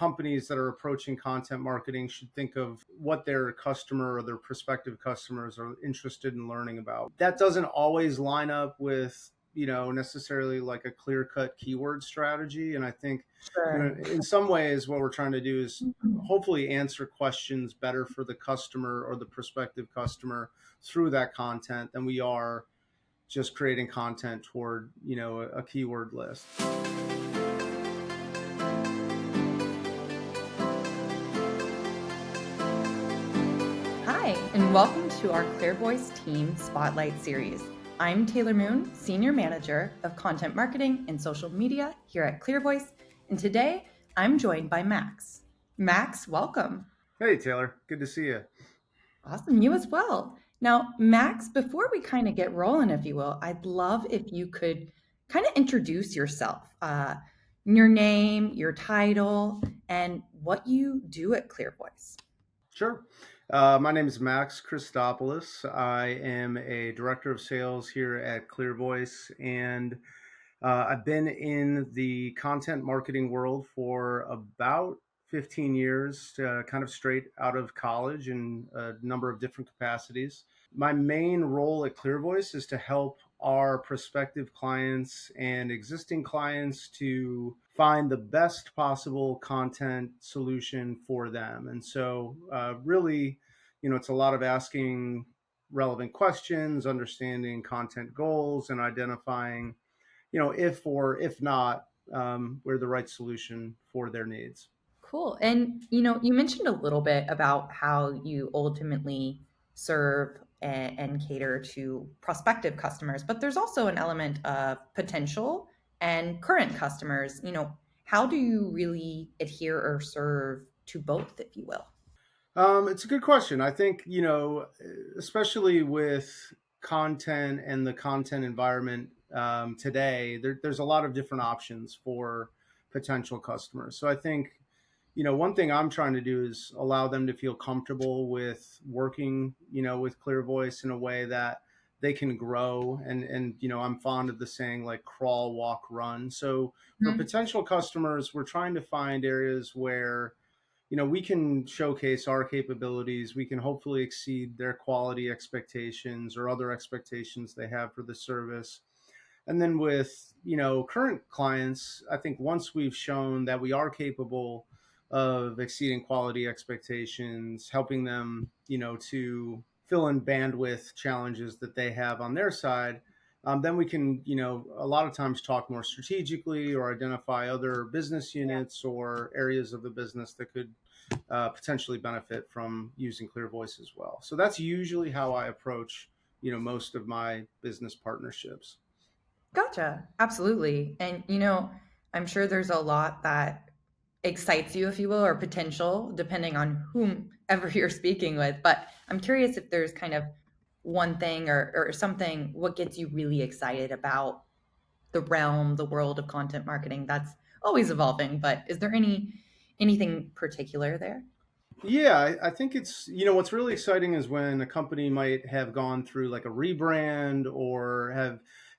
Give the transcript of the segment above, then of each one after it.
companies that are approaching content marketing should think of what their customer or their prospective customers are interested in learning about. That doesn't always line up with, necessarily like a clear-cut keyword strategy. And I think, Sure. in some ways, what we're trying to do is Mhm. hopefully answer questions better for the customer or the prospective customer through that content than we are just creating content toward, a keyword list. Hi, and welcome to our ClearVoice Team Spotlight Series. I'm Taylor Moon, Senior Manager of Content Marketing and Social Media here at ClearVoice, and today I'm joined by Max. Max, welcome. Hey, Taylor. Good to see you. Awesome, you as well. Now, Max, before we kind of get rolling, if you will, I'd love if you could kind of introduce yourself, your name, your title, and what you do at ClearVoice. Sure. My name is Max Christopoulos. I am a director of sales here at ClearVoice, and I've been in the content marketing world for about 15 years, kind of straight out of college in a number of different capacities. My main role at ClearVoice is to help our prospective clients and existing clients to find the best possible content solution for them. And so, really, it's a lot of asking relevant questions, understanding content goals, and identifying, if or if not, we're the right solution for their needs. Cool. And you mentioned a little bit about how you ultimately serve and cater to prospective customers, but there's also an element of potential and current customers. How do you really adhere or serve to both, if you will? It's a good question. I think, especially with content and the content environment today, there's a lot of different options for potential customers. So I think, one thing I'm trying to do is allow them to feel comfortable with working, with ClearVoice in a way that they can grow. And I'm fond of the saying like crawl, walk, run. So for Mhm. potential customers, we're trying to find areas where, we can showcase our capabilities. We can hopefully exceed their quality expectations or other expectations they have for the service. And then with, current clients, I think once we've shown that we are capable of exceeding quality expectations, helping them, to fill in bandwidth challenges that they have on their side, then we can, a lot of times talk more strategically or identify other business units or areas of the business that could potentially benefit from using ClearVoice as well. So that's usually how I approach, most of my business partnerships. Gotcha. Absolutely. And, I'm sure there's a lot that excites you, if you will, or potential, depending on whomever you're speaking with. But I'm curious if there's kind of one thing or something, what gets you really excited about the realm, the world of content marketing that's always evolving. But is there anything particular there? Yeah, I think it's, what's really exciting is when a company might have gone through like a rebrand or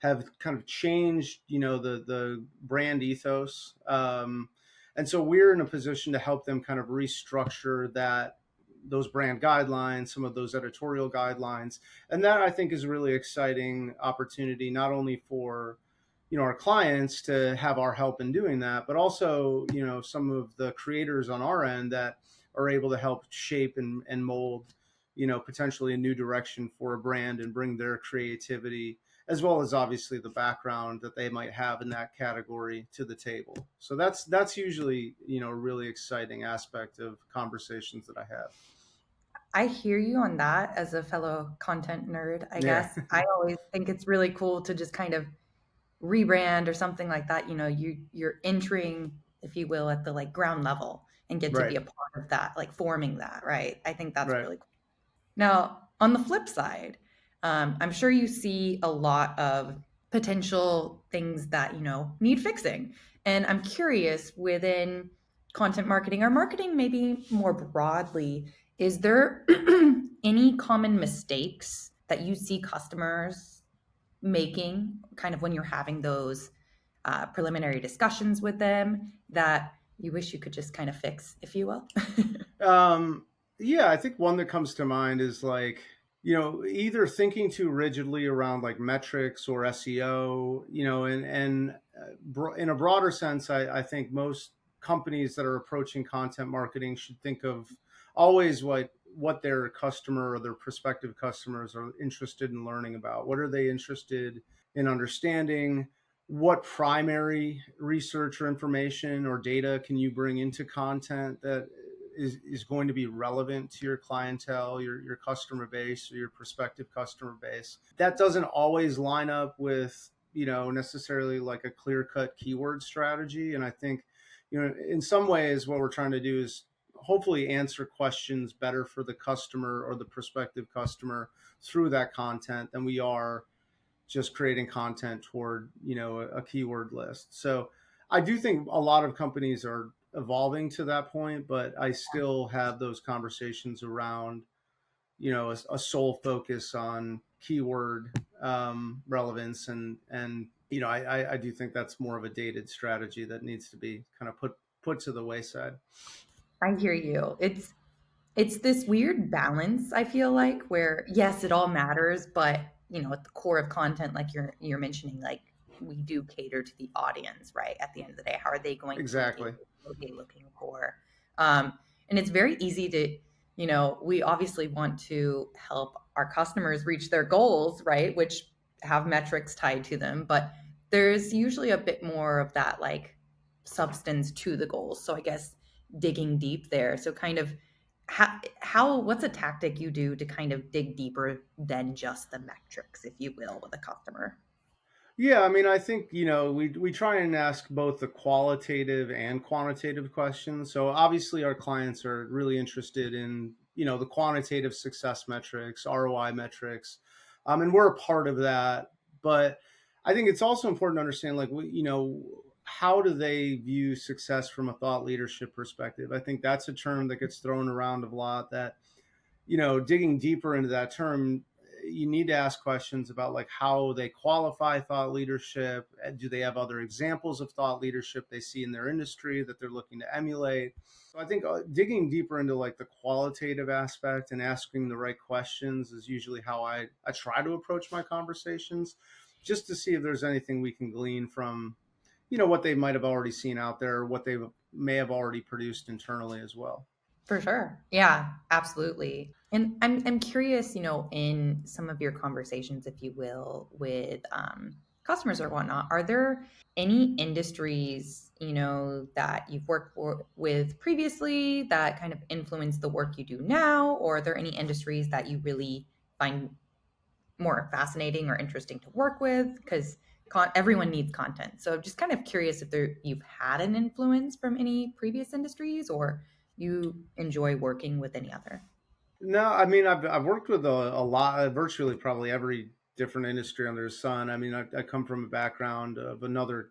have kind of changed, the brand ethos. And so we're in a position to help them kind of restructure those brand guidelines, some of those editorial guidelines. And that I think is a really exciting opportunity, not only for, our clients to have our help in doing that, but also, some of the creators on our end that are able to help shape and mold, potentially a new direction for a brand and bring their creativity as well as obviously the background that they might have in that category to the table. So that's usually, a really exciting aspect of conversations that I have. I hear you on that as a fellow content nerd, I Yeah. guess. I always think it's really cool to just kind of rebrand or something like that. You're entering, if you will, at the like ground level and get to be Right. a part of that, like forming that, right? I think that's Right. really cool. Now, on the flip side, I'm sure you see a lot of potential things that, need fixing. And I'm curious within content marketing or marketing, maybe more broadly, is there any common mistakes that you see customers making kind of when you're having those preliminary discussions with them that you wish you could just kind of fix, if you will? Um, yeah, I think one that comes to mind is like, either thinking too rigidly around like metrics or SEO, in a broader sense, I think most companies that are approaching content marketing should think of always what their customer or their prospective customers are interested in learning about. What are they interested in understanding? What primary research or information or data can you bring into content that is going to be relevant to your clientele, your customer base, or your prospective customer base? That doesn't always line up with, necessarily like a clear cut keyword strategy. And I think, in some ways, what we're trying to do is hopefully answer questions better for the customer or the prospective customer through that content than we are just creating content toward a keyword list. So I do think a lot of companies are evolving to that point, but I still have those conversations around a sole focus on keyword relevance, and I do think that's more of a dated strategy that needs to be kind of put to the wayside. I hear you. It's this weird balance, I feel like, where yes, it all matters, but at the core of content, like you're mentioning, like we do cater to the audience, right? At the end of the day, how are they going to engage? Exactly. What are they looking for? And it's very easy to, we obviously want to help our customers reach their goals, right? Which have metrics tied to them, but there's usually a bit more of that like substance to the goals. So I guess digging deep there. So kind of what's a tactic you do to kind of dig deeper than just the metrics, if you will, with a customer? Yeah, I mean, I think, we try and ask both the qualitative and quantitative questions. So obviously our clients are really interested in, the quantitative success metrics, ROI metrics. And we're a part of that. But I think it's also important to understand, like, how do they view success from a thought leadership perspective? I think that's a term that gets thrown around a lot, that digging deeper into that term, you need to ask questions about like how they qualify thought leadership. Do they have other examples of thought leadership they see in their industry that they're looking to emulate? So I think digging deeper into like the qualitative aspect and asking the right questions is usually how I try to approach my conversations, just to see if there's anything we can glean from, what they might have already seen out there, or what they may have already produced internally as well. For sure. Yeah, absolutely. And I'm curious, in some of your conversations, if you will, with customers or whatnot, are there any industries, that you've worked with previously that kind of influence the work you do now? Or are there any industries that you really find more fascinating or interesting to work with? Because everyone needs content. So just kind of curious if you've had an influence from any previous industries, or you enjoy working with any other. No, I mean, I've worked with a lot, virtually probably every different industry under the sun. I mean, I come from a background of another,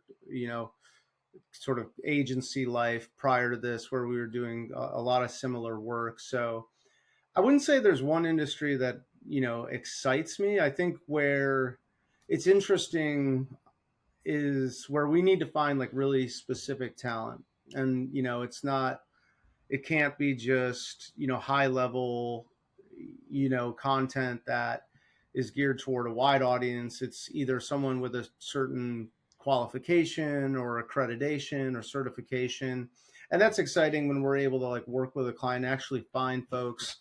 sort of agency life prior to this, where we were doing a lot of similar work. So I wouldn't say there's one industry that, excites me. I think where it's interesting is where we need to find like really specific talent. And, it can't be just, high level, content that is geared toward a wide audience. It's either someone with a certain qualification or accreditation or certification. And that's exciting when we're able to like work with a client and actually find folks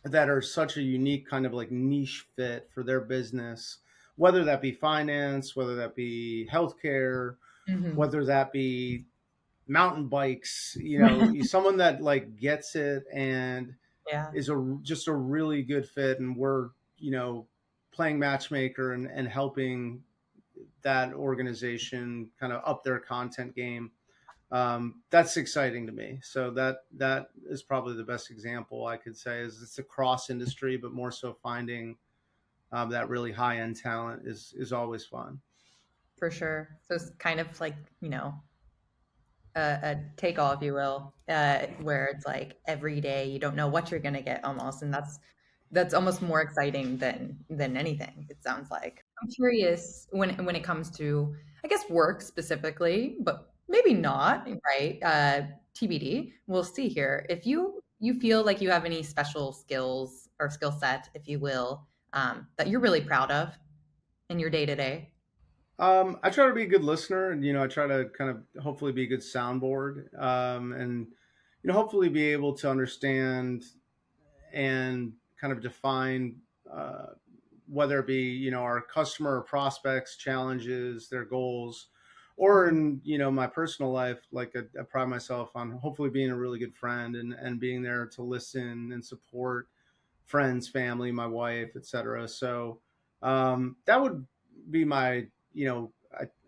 that are such a unique kind of like niche fit for their business, whether that be finance, whether that be healthcare, Hmm. whether that be mountain bikes, someone that like gets it and Yeah, is just a really good fit. And we're, playing matchmaker and helping that organization kind of up their content game. That's exciting to me. So that is probably the best example I could say. Is it's a cross industry, but more so finding that really high end talent is always fun. for sure. So it's kind of like, a take all, if you will, where it's like every day you don't know what you're going to get almost. And that's almost more exciting than anything, it sounds like. I'm curious when it comes to, I guess, work specifically, but maybe not, right? TBD. We'll see here. If you feel like you have any special skills or skill set, if you will, that you're really proud of in your day to day. I try to be a good listener, and I try to kind of hopefully be a good soundboard, and hopefully be able to understand and kind of define, whether it be our customer or prospects challenges, their goals, or Mhm. in my personal life. Like I pride myself on hopefully being a really good friend, and being there to listen and support friends, family, my wife, etc. So that would be my,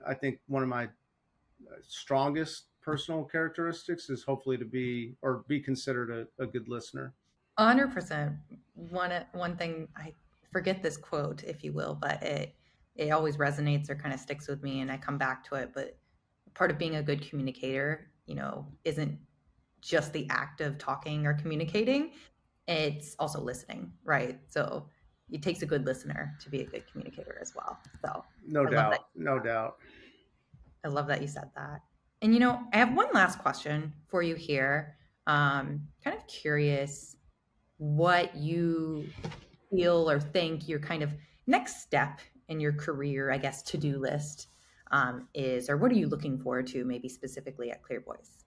I think one of my strongest personal characteristics is hopefully to be or be considered a good listener. 100%. One thing, I forget this quote, if you will, but it always resonates or kind of sticks with me, and I come back to it. But part of being a good communicator, isn't just the act of talking or communicating, it's also listening, right? So it takes a good listener to be a good communicator as well. So No I love that. doubt, no doubt. I love that you said that. And I have one last question for you here. Kind of curious what you feel or think your kind of next step in your career, I guess, to do list is, or what are you looking forward to, maybe specifically at ClearVoice?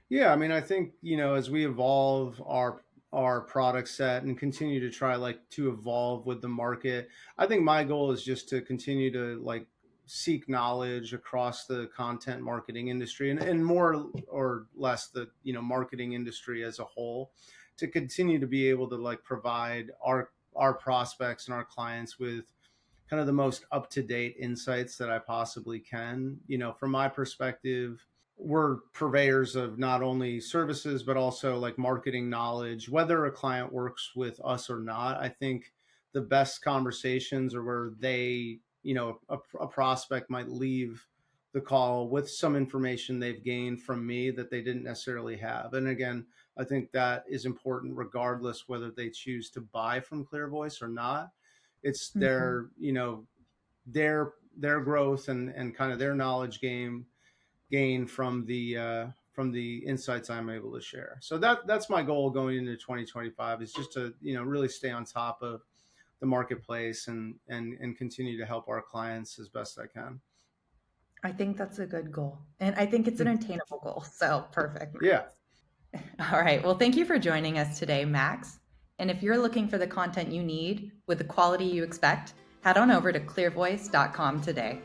Yeah, I mean, I think as we evolve our product set and continue to try like to evolve with the market, I think my goal is just to continue to like seek knowledge across the content marketing industry, and more or less the marketing industry as a whole, to continue to be able to like provide our prospects and our clients with kind of the most up to date insights that I possibly can. From my perspective, we're purveyors of not only services but also like marketing knowledge, whether a client works with us or not. I think the best conversations are where they, a prospect might leave the call with some information they've gained from me that they didn't necessarily have. And again, I think that is important regardless whether they choose to buy from ClearVoice or not. It's Mhm. their growth and kind of their knowledge gain from the insights I'm able to share. So that's my goal going into 2025, is just to really stay on top of the marketplace, and continue to help our clients as best I can. I think that's a good goal. And I think it's an Hmm. attainable goal. So perfect. Yeah. All right. Well, thank you for joining us today, Max. And if you're looking for the content you need with the quality you expect, head on over to clearvoice.com today.